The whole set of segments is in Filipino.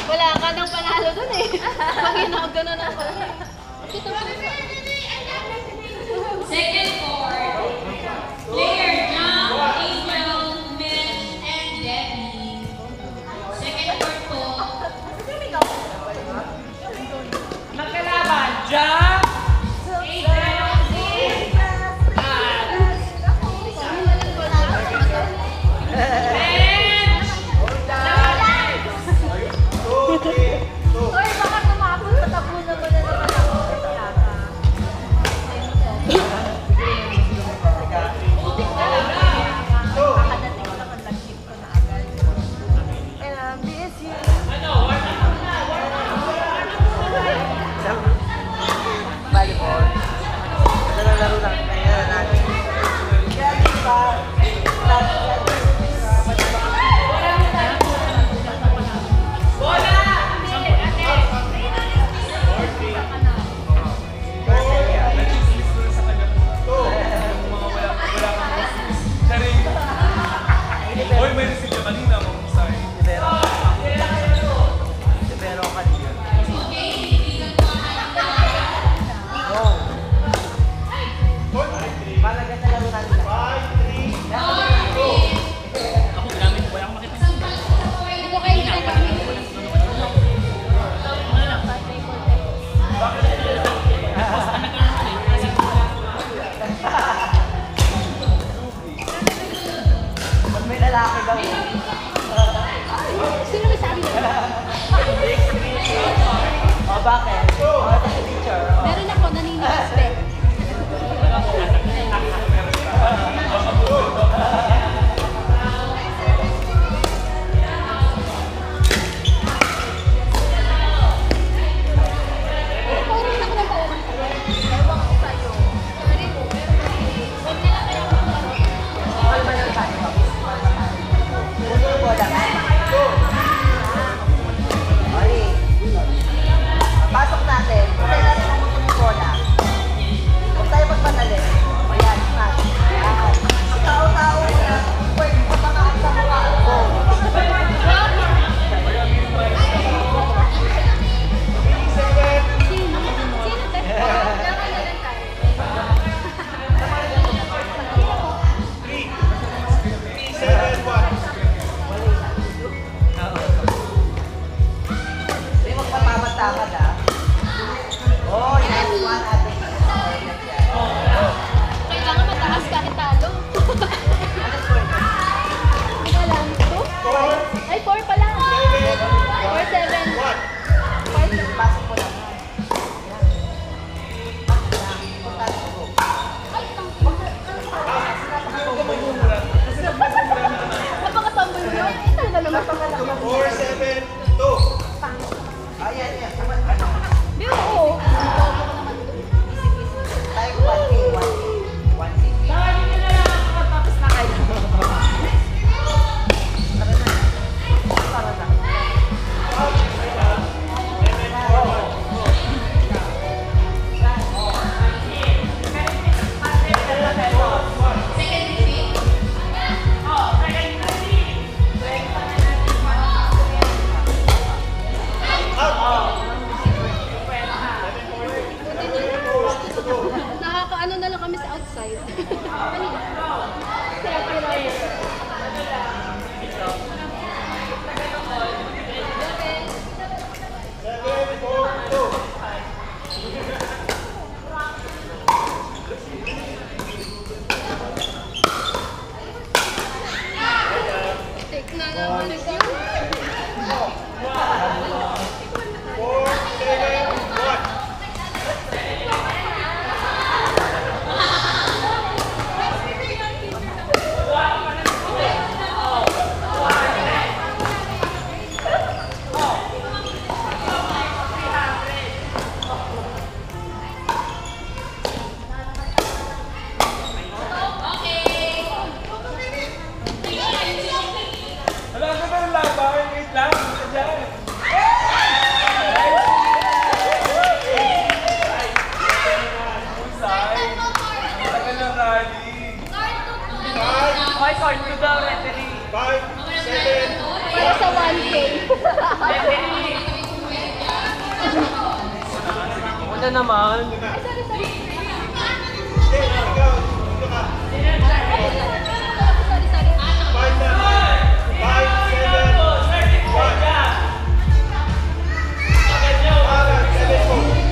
Wala ka nang panalo dun eh. Pag ginaganon ako. Second court. Player Jam, April, Mitch, and Debbie. Second court po. Magkalaban, Jam, April, Hoy, baka tumapon sa tapunan mo na naman ako. Sino may sabi na? O, bakit? O, ito si teacher. Meron ako naninigas, be. Pasok natin. Kaya natin ang muntong yung bola. Huwag tayo magpadali. Ayan, smash. Ayan. Tao-tao na. Pwede mo pamakaan sa mukha ko. Sino? Sino, te? Hindi magpapamatakan ah. Oh, yes, one at the Kailangan mataas kahit talo. Ano score mo? Hindi lang. 2? Ay, 4 pala. 4, 7. Pasok mo lang. Importante ko. Napakatumble mo yun. Eh, talaga naman. 4-7-2. Ayan, yan. Di, oo. Tayo 1K, 1K. 1K. Tara na. Nakakaano na lang kami sa outside. Kanina. Kaya pero... Take na naman yun. 4-7-1. Wala ka ba ng laban? Wait lang. Wala dyan. Usay. Tagal ng rally. Okay, call to the referee. 5-7. Para sa 1K. Una naman. Okay, ikaw. Dito ka. Sorry, sorry. 5 na. 5-7-1. Para, 7-4.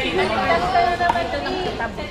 Hindi ko alam. Ganito naman ito ng tabi.